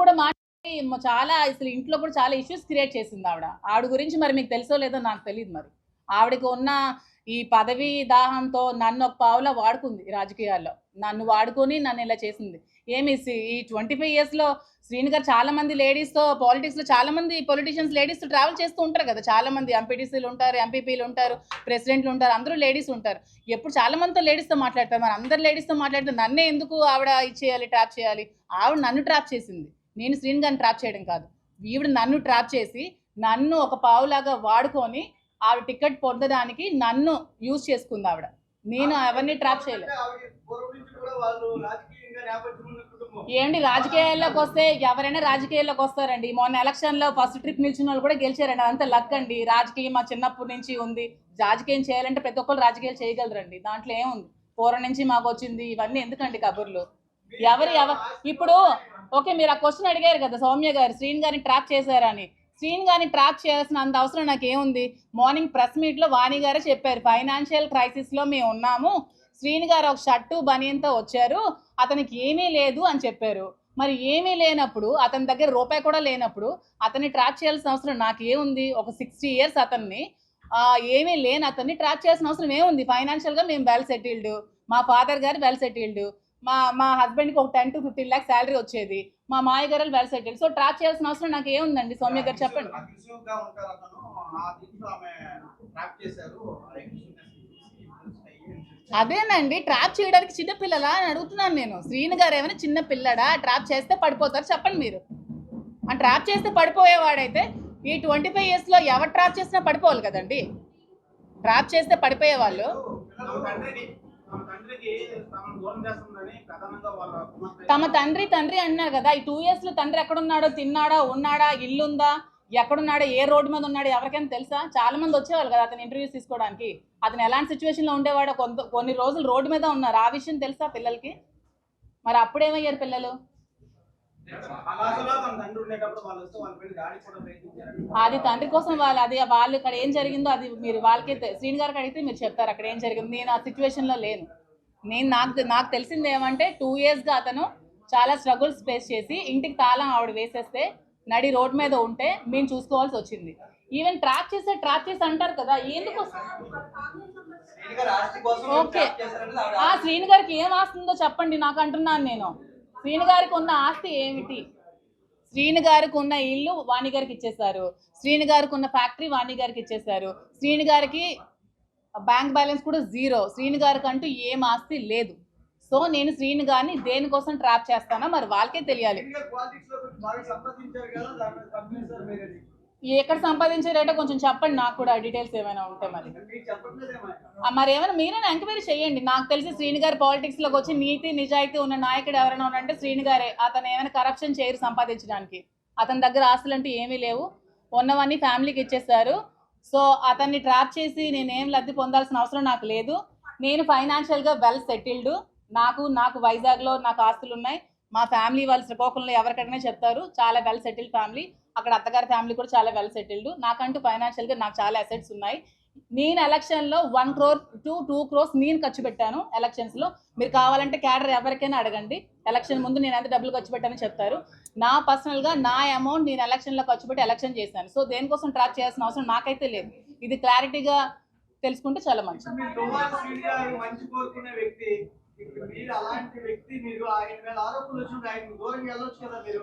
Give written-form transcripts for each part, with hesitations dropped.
కూడా చాలా అసలు ఇంట్లో కూడా చాలా ఇష్యూస్ క్రియేట్ చేసింది ఆవిడ గురించి మరి మీకు తెలుసో లేదో నాకు తెలియదు. మరి ఆవిడకి ఉన్న ఈ పదవి దాహంతో నన్ను ఒక పావులా వాడుకుంది రాజకీయాల్లో. నన్ను వాడుకొని నన్ను ఇలా చేసింది. ఏమి ఈ 25 yearsలో శ్రీని గారు చాలా మంది లేడీస్తో పాలిటిక్స్లో చాలా మంది పొలిటీషియన్స్ లేడీస్తో ట్రావెల్ చేస్తూ ఉంటారు కదా. చాలా మంది ఎంపీటీసీలు ఉంటారు, ఎంపీపీలు ఉంటారు, ప్రెసిడెంట్లు ఉంటారు, అందరూ లేడీస్ ఉంటారు. ఎప్పుడు చాలా మందితో లేడీస్తో మాట్లాడతారు. మరి అందరు లేడీస్తో మాట్లాడితే నన్నే ఎందుకు ఆవిడ ఇచ్చేయాలి, ట్రాప్ చేయాలి? ఆవిడ నన్ను ట్రాప్ చేసింది. నేను శ్రీని గారిని ట్రాప్ చేయడం కాదు. ఈవిడ నన్ను ట్రాప్ చేసి నన్ను ఒక పావులాగా వాడుకొని ఆవిడ టికెట్ పొందడానికి నన్ను యూజ్ చేసుకుంది ఆవిడ. నేను ఎవరిని ట్రాప్ చేయలేదు. ఏమండి రాజకీయాల్లోకి వస్తే ఎవరైనా రాజకీయాల్లోకి వస్తారండి. మొన్న ఎలక్షన్లో ఫస్ట్ ట్రిప్ నిల్చున్న వాళ్ళు కూడా గెలిచారండి. అదంతా లక్ అండి. రాజకీయం మా చిన్నప్పటి నుంచి ఉంది. రాజకీయం చేయాలంటే ప్రతి ఒక్కరు రాజకీయాలు చేయగలరండి. దాంట్లో ఏముంది? పూర్వం నుంచి మాకు వచ్చింది. ఇవన్నీ ఎందుకండి కబుర్లు? ఇప్పుడు ఓకే, మీరు ఆ క్వశ్చన్ అడిగారు కదా సౌమ్య గారు, శ్రీని గారిని ట్రాప్ చేశారని. శ్రీని గారిని ట్రాప్ చేయాల్సిన అంత అవసరం నాకేముంది? మార్నింగ్ ప్రెస్ మీట్లో వాణి గారే చెప్పారు, ఫైనాన్షియల్ క్రైసిస్లో మేము ఉన్నాము, శ్రీని గారు ఒక షర్టు బనియన్తో వచ్చారు, అతనికి ఏమీ లేదు అని చెప్పారు. మరి ఏమీ లేనప్పుడు, అతని దగ్గర రూపాయి కూడా లేనప్పుడు అతన్ని ట్రాప్ చేయాల్సిన అవసరం నాకేముంది? ఒక 60 years అతన్ని ఏమీ లేని అతన్ని ట్రాప్ చేయాల్సిన అవసరం ఏముంది? ఫైనాన్షియల్గా మేము వెల్ సెటిల్డ్, మా ఫాదర్ గారు వెల్ సెటిల్డ్, మా హస్బెండ్కి ఒక 10 to 15 lakhs శాలరీ వచ్చేది, మా మాయ గారు వెల్ సెటిల్డ్. సో ట్రాప్ చేయాల్సిన అవసరం నాకు ఏముందండి? సౌమ్య గారు చెప్పండి. అదేనండి, ట్రాప్ చేయడానికి చిన్నపిల్లలా అని అడుగుతున్నాను నేను. శ్రీని గారు ఏమైనా చిన్న పిల్లడా? ట్రాప్ చేస్తే పడిపోతారు చెప్పండి మీరు. ఆ ట్రాప్ చేస్తే పడిపోయేవాడైతే ఈ 25 yearsలో ఎవరు ట్రాప్ చేసినా పడిపోవాలి కదండి. ట్రాప్ చేస్తే పడిపోయే వాళ్ళు తమ తండ్రి అన్నారు కదా. ఈ 2 yearsలో తండ్రి ఎక్కడున్నాడో, తిన్నాడా, ఉన్నాడా, ఇల్లుందా, ఎక్కడున్నాడో, ఏ రోడ్డు మీద ఉన్నాడో ఎవరికైనా తెలుసా? చాలా మంది వచ్చేవాళ్ళు కదా అతను ఇంటర్వ్యూస్ తీసుకోవడానికి. అతను ఎలాంటి సిచ్యువేషన్లో ఉండేవాడో, కొన్ని రోజులు రోడ్డు మీద ఉన్నారు. ఆ విషయం తెలుసా పిల్లలకి? మరి అప్పుడేమయ్యారు పిల్లలు? అది తండ్రి కోసం వాళ్ళు ఇక్కడ ఏం జరిగిందో అది మీరు వాళ్ళకైతే శ్రీని గారికి అడిగితే మీరు చెప్తారు అక్కడ ఏం జరిగింది. నేను ఆ సిచ్యువేషన్లో లేను. నాకు తెలిసింది ఏమంటే 2 yearsగా అతను చాలా స్ట్రగుల్స్ ఫేస్ చేసి ఇంటికి తాళం ఆవిడ వేసేస్తే నడి రోడ్ మీద ఉంటే మేము చూసుకోవాల్సి వచ్చింది. ఈవెన్ ట్రాప్ చేసి అంటారు కదా, ఎందుకు? ఓకే, ఆ శ్రీని గారికి ఏం ఆస్తుందో చెప్పండి నాకు అంటున్నాను నేను. శ్రీని గారికి ఉన్న ఆస్తి ఏమిటి? శ్రీని గారికి ఉన్న ఇల్లు వాణి గారికి ఇచ్చేశారు, శ్రీని గారికి ఉన్న ఫ్యాక్టరీ వాణి గారికి ఇచ్చేశారు, శ్రీని గారికి బ్యాంక్ బ్యాలెన్స్ కూడా 0. శ్రీని గారికి అంటూ ఏం ఆస్తి లేదు. సో నేను శ్రీని గారిని దేనికోసం ట్రాప్ చేస్తానో మరి వాళ్ళకే తెలియాలి. ఎక్కడ సంపాదించారంటే కొంచెం చెప్పండి నాకు కూడా డీటెయిల్స్ ఏమైనా ఉంటే. మరి ఏమైనా మీరైనా ఎంక్వైరీ చేయండి. నాకు తెలిసి శ్రీని గారు పాలిటిక్స్లోకి వచ్చి నీతి నిజాయితీ ఉన్న నాయకుడు ఎవరైనా ఉన్నారంటే శ్రీని గారే. అతను ఏమైనా కరప్షన్ చేయరు సంపాదించడానికి. అతని దగ్గర ఆస్తులు అంటూ ఏమీ లేవు, ఉన్నవన్నీ ఫ్యామిలీకి ఇచ్చేస్తారు. సో అతన్ని ట్రాప్ చేసి నేనేం లబ్ధి పొందాల్సిన అవసరం నాకు లేదు. నేను ఫైనాన్షియల్గా వెల్ సెటిల్డ్. నాకు వైజాగ్లో నాకు ఆస్తులు ఉన్నాయి. మా ఫ్యామిలీ వాళ్ళు శ్రీకాకుళంలో ఎవరికైనా చెప్తారు, చాలా వెల్ సెటిల్డ్ ఫ్యామిలీ. అక్కడ అత్తగారి ఫ్యామిలీ కూడా చాలా వెల్ సెటిల్డ్. నాకంటూ ఫైనాన్షియల్గా నాకు చాలా అసెట్స్ ఉన్నాయి. నేను ఎలక్షన్లో 1 crore to 2 crores నేను ఖర్చు పెట్టాను ఎలక్షన్స్లో. మీరు కావాలంటే క్యాడర్ ఎవరికైనా అడగండి, ఎలక్షన్ ముందు నేను ఎంత డబ్బులు ఖర్చు పెట్టానని చెప్తారు. నా పర్సనల్గా నా అమౌంట్ నేను ఎలక్షన్లో ఖర్చు పెట్టి ఎలక్షన్ చేశాను. సో దేనికోసం ట్రాప్ చేయాల్సిన అవసరం నాకైతే లేదు. ఇది క్లారిటీగా తెలుసుకుంటే చాలా మంచిది.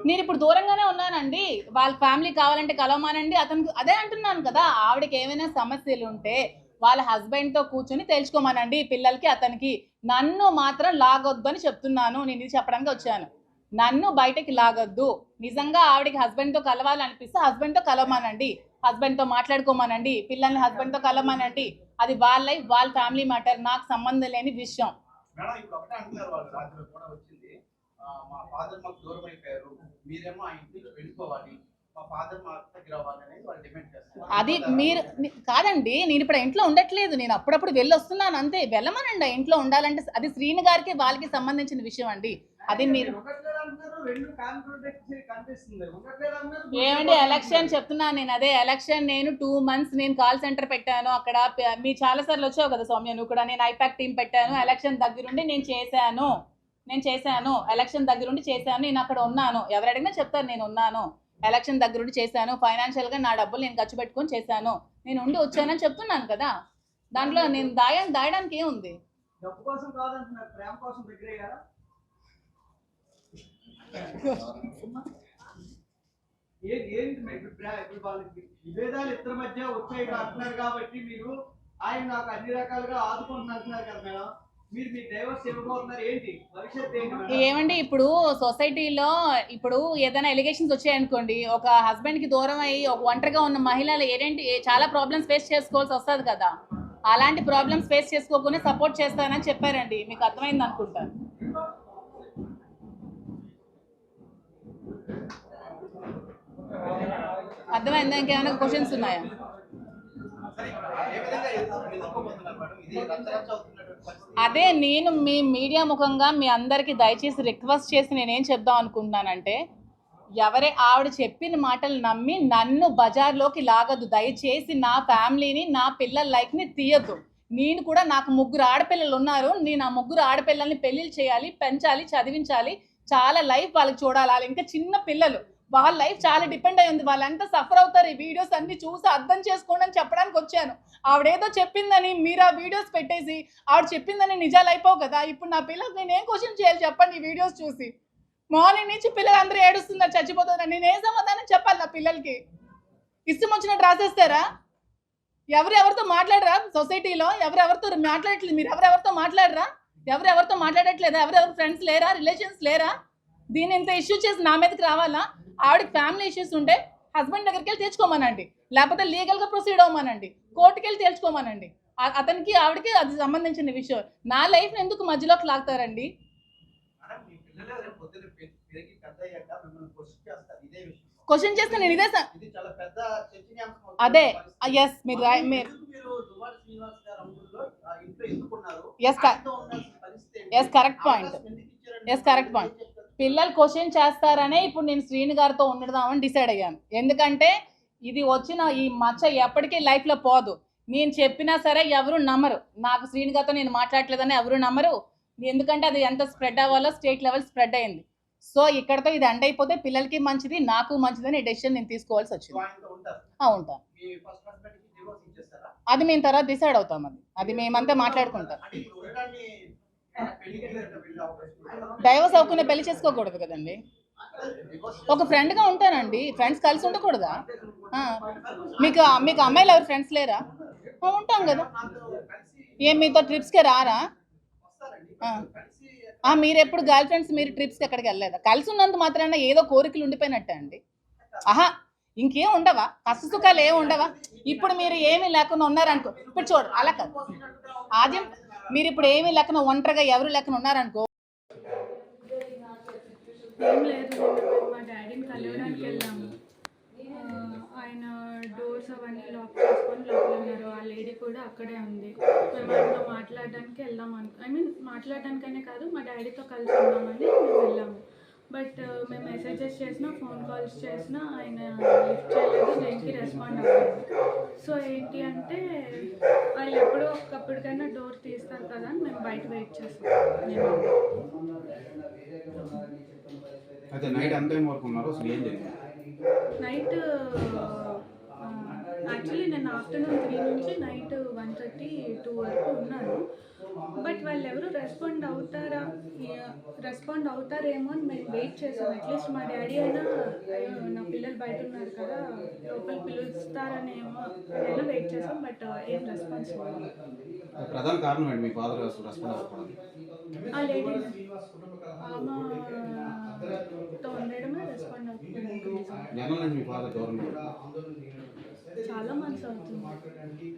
నేను ఇప్పుడు దూరంగానే ఉన్నానండి. వాళ్ళ ఫ్యామిలీ కావాలంటే కలవమానండి. అతనికి అదే అంటున్నాను కదా, ఆవిడకి ఏమైనా సమస్యలు ఉంటే వాళ్ళ హస్బెండ్తో కూర్చొని తెలుసుకోమనండి, పిల్లలకి అతనికి. నన్ను మాత్రం లాగొద్దు అని చెప్తున్నాను. నేను ఇది చెప్పడానికి వచ్చాను. నన్ను బయటకి లాగొద్దు. నిజంగా ఆవిడకి హస్బెండ్తో కలవాలనిపిస్తే హస్బెండ్తో కలవమానండి, హస్బెండ్తో మాట్లాడుకోమనండి, పిల్లల్ని హస్బెండ్తో కలవమానండి. అది వాళ్ళ లైఫ్, వాళ్ళ ఫ్యామిలీ మ్యాటర్, నాకు సంబంధం లేని విషయం. మేడం ఇప్పుడు ఒకటే అంటున్నారు, వాళ్ళు రాత్రి కూడా వచ్చింది, మా ఫాదర్ మాకు దూరం అయిపోయారు, మీరేమో ఆ ఇంటి నుంచి వెళ్ళిపోవాలి, మా ఫాదర్ మా దగ్గర అవ్వాలి అనేది వాళ్ళు డిమాండ్ చేస్తారు. అది మీరు కాదండి, నేను ఇప్పుడు ఇంట్లో ఉండట్లేదు, నేను అప్పుడప్పుడు వెళ్ళి వస్తున్నాను అంతే. వెళ్ళమనండి, ఇంట్లో ఉండాలంటే. అది శ్రీని గారికి వాళ్ళకి సంబంధించిన విషయం అండి. అది మీరు ఏమండి ఎలక్షన్ చెప్తున్నాను నేను. అదే ఎలక్షన్ నేను 2 months నేను కాల్ సెంటర్ పెట్టాను అక్కడ. మీ చాలా సార్లు వచ్చావు కదా సౌమ్య, నువ్వు కూడా. నేను ఐపాక్ టీం పెట్టాను, ఎలక్షన్ దగ్గరుండి నేను చేశాను. నేను చేశాను, ఎలక్షన్ దగ్గరుండి చేశాను, నేను అక్కడ ఉన్నాను, ఎవరు అడిగినా చెప్తారు నేను ఉన్నాను, ఎలక్షన్ దగ్గరుండి చేశాను, ఫైనాన్షియల్గా నా డబ్బులు నేను ఖర్చు పెట్టుకొని చేశాను, నేను ఉండి వచ్చానని చెప్తున్నాను కదా. దాంట్లో నేను దాయడానికి ఏముంది? డబ్బు కోసం కాదంటున్నారు, ప్రేమ కోసం దగ్గర అయ్యారా? ఏంటి ఇప్పుడు వాళ్ళకి విభేదాలు ఇద్దరి మధ్య వచ్చాయి అంటున్నారు కాబట్టి మీరు ఆయన నాకు అన్ని రకాలుగా ఆదుకుంటున్నారు కదా మేడం, మీరు మీ డైవర్స్ ఇవ్వబోతున్నారు, ఏంటి భవిష్యత్తు ఏంటి మేడం? ఏమండి, ఇప్పుడు సొసైటీలో ఇప్పుడు ఏదైనా ఎలిగేషన్స్ వచ్చాయనుకోండి, ఒక హస్బెండ్కి దూరం అయ్యి ఒక ఒంటరిగా ఉన్న మహిళలు చాలా ప్రాబ్లమ్స్ ఫేస్ చేసుకోవాల్సి వస్తుంది కదా. అలాంటి ప్రాబ్లమ్స్ ఫేస్ చేసుకోకుండా సపోర్ట్ చేస్తానని చెప్పారండి, మీకు అర్థమైంది అనుకుంటాను. అర్థమైందా? ఇంకేమైనా క్వశ్చన్స్ ఉన్నాయా? అదే నేను మీ మీడియా ముఖంగా మీ అందరికీ దయచేసి రిక్వెస్ట్ చేసి నేనేం చెప్దాం అనుకుంటున్నానంటే, ఆవిడ చెప్పిన మాటలు నమ్మి నన్ను బజార్లోకి లాగద్దు దయచేసి. నా ఫ్యామిలీని, నా పిల్లల లైఫ్ని తీయద్దు. నేను కూడా, నాకు 3 ఆడపిల్లలు ఉన్నారు, నేను ఆ 3 ఆడపిల్లల్ని పెళ్ళిళ్ళు చేయాలి, పెంచాలి, చదివించాలి, చాలా లైఫ్ వాళ్ళకి చూడాలి. వాళ్ళు ఇంకా చిన్న పిల్లలు, వాళ్ళ లైఫ్ చాలా డిపెండ్ అయి ఉంది, వాళ్ళంతా సఫర్ అవుతారు. ఈ వీడియోస్ అన్ని చూసి అర్థం చేసుకోండి అని చెప్పడానికి వచ్చాను. ఆవిడేదో చెప్పిందని మీరు ఆ వీడియోస్ పెట్టేసి ఆవిడ చెప్పిందని నిజాలు అయిపోవు కదా. ఇప్పుడు నా పిల్లలకు నేను ఏం క్వశ్చన్ చేయాలి చెప్పండి? ఈ వీడియోస్ చూసి మార్నింగ్ నుంచి పిల్లలు అందరూ ఏడుస్తున్నారు, చచ్చిపోతున్నారు, నేను ఏ సమాధానం చెప్పాలి నా పిల్లలకి? ఇష్టం వచ్చినట్టు రాసేస్తారా? ఎవరెవరితో మాట్లాడరా? సొసైటీలో ఎవరెవరితో మాట్లాడట్లేదు, మీరు ఎవరెవరితో మాట్లాడరా? ఎవరెవరితో మాట్లాడట్లేదా? ఎవరెవరు ఫ్రెండ్స్ లేరా, రిలేషన్స్ లేరా? దీన్ని ఇంత ఇష్యూ చేసి నా మీదకి రావాలా? ఆవిడకి ఫ్యామిలీ ఇష్యూస్ ఉంటే హస్బెండ్ దగ్గరికి వెళ్ళి తెచ్చుకోమనండి, లేకపోతే లీగల్గా ప్రొసీడ్ అవ్వమనండి, కోర్టుకి వెళ్ళి తేల్చుకోమనండి. అతనికి ఆవిడకి అది సంబంధించిన విషయం. నా లైఫ్ని ఎందుకు మధ్యలోకి లాగుతారండి? క్వశ్చన్ చేస్తే నేను ఇదే అదే ఎస్ మీరు yes correct point, yes correct point. పిల్లలు క్వశ్చన్ చేస్తారనే ఇప్పుడు నేను శ్రీని గారితో ఉండదామని డిసైడ్ అయ్యాను. ఎందుకంటే ఇది వచ్చిన ఈ మచ్చ ఎప్పటికీ లైఫ్లో పోదు. నేను చెప్పినా సరే ఎవరు నమ్మరు, నాకు శ్రీని గారితో నేను మాట్లాడలేదని ఎవరు నమ్మరు. ఎందుకంటే అది ఎంత స్ప్రెడ్ అవ్వాలో స్టేట్ లెవెల్ స్ప్రెడ్ అయింది. సో ఇక్కడతో ఇది ఎండ్ అయిపోతే పిల్లలకి మంచిది, నాకు మంచిదని డెసిషన్ నేను తీసుకోవాల్సి వచ్చింది. ఉంటాను, అది మేము తర్వాత డిసైడ్ అవుతాం. అది మేమంతా మాట్లాడుకుంటాం. డైవర్స్ అవ్వకుండా పెళ్లి చేసుకోకూడదు కదండి. ఒక ఫ్రెండ్గా ఉంటానండి, ఫ్రెండ్స్ కలిసి ఉండకూడదా? మీకు అమ్మాయిలు ఎవరు ఫ్రెండ్స్ లేరా? ఉంటాం కదా. ఏం మీతో ట్రిప్స్కి రారా? మీరు ఎప్పుడు గర్ల్ ఫ్రెండ్స్ మీరు ట్రిప్స్కి ఎక్కడికి వెళ్ళలేదా? కలిసి ఉన్నంత మాత్రాన ఏదో కోరికలు ఉండిపోయినట్టే అండి. ఇంకేం ఉండవా? కష్ట సుఖాలు ఏమి ఉండవా? ఇప్పుడు మీరు ఏమీ లేకుండా ఉన్నారనుకో, ఇప్పుడు చూడు అలా కాదు. ఆద్యం మీరు ఇప్పుడు ఏమీ లేకుండా ఒంటరిగా ఎవరు లేకుండా ఉన్నారనుకో. ఏం లేదు, మా డాడీని కలవడానికి వెళ్ళాము. ఆయన డోర్స్ అవన్నీ లాక్ చేసుకొని లోపల ఉన్నారు. ఆ లేడీ కూడా అక్కడే ఉంది. మేము ఆయనతో మాట్లాడడానికి వెళ్దాం మాట్లాడడానికనే కాదు, మా డాడీతో కలిసి ఉందామని మేము వెళ్ళాము. బట్ మేము మెసేజెస్ చేసినా, ఫోన్ కాల్స్ చేసినా ఆయన లిఫ్ట్ చేయలేదు, దేనికి రెస్పాండ్ అవ్వలేదు. సో ఏంటి అంటే వాళ్ళు ఎప్పుడో ఒకప్పటికైనా డోర్ తీస్తారు కదా అని మేము బయట వెయిట్ చేస్తాం. నైట్ యాక్చువల్లీ నేను ఆఫ్టర్నూన్ 3 నుంచి నైట్ 1:30, 2 వరకు ఉన్నాను. బట్ వాళ్ళు ఎవరు రెస్పాండ్ అవుతారేమో అని మేము వెయిట్ చేసాం. అట్లీస్ట్ మా డాడీ అయినా నా పిల్లలు బయట ఉన్నారు కదా, లోపల పిలుస్తారనేమో అయినా వెయిట్ చేసాం. బట్ ఏం రెస్పాన్స్ లేదు. ప్రధాన కారణం ఏంటి మీ ఫాదర్ రెస్పాండ్ అవ్వకపోవడానికి? ఆ లేడీ ఆమెతో ఉండడమే రెస్పాండ్ అవుతుంది. చాలా మంత్స్ అవుతుంది,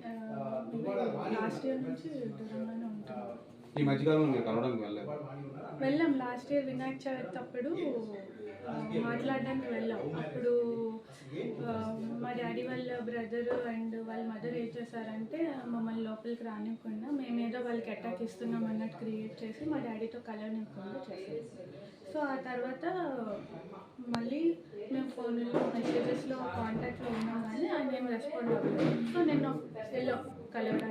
లాస్ట్ ఇయర్ నుంచి దూరంగానే ఉంటాం. ఈ మధ్యకాలంలో మీరు కలవడానికి వెళ్ళాం. లాస్ట్ ఇయర్ వినాయక చవితి అప్పుడు మాట్లాడడానికి వెళ్ళాం. అప్పుడు మా డాడీ వాళ్ళ బ్రదర్ అండ్ వాళ్ళ మదర్ ఏం చేశారంటే మమ్మల్ని లోపలికి రానివ్వకుండా, మేమేదో వాళ్ళకి అటాక్ ఇస్తున్నాం అన్నట్టు క్రియేట్ చేసి మా డాడీతో కలవనివ్వకుండా చేశారు. సో ఆ తర్వాత మళ్ళీ మేము ఫోన్లో మెసేజెస్లో కాంటాక్ట్లో ఉన్నాం కానీ ఆయన ఏం రెస్పాండ్ అవ్వలేదు. సో నేను వెళ్ళాం కలవడానికి.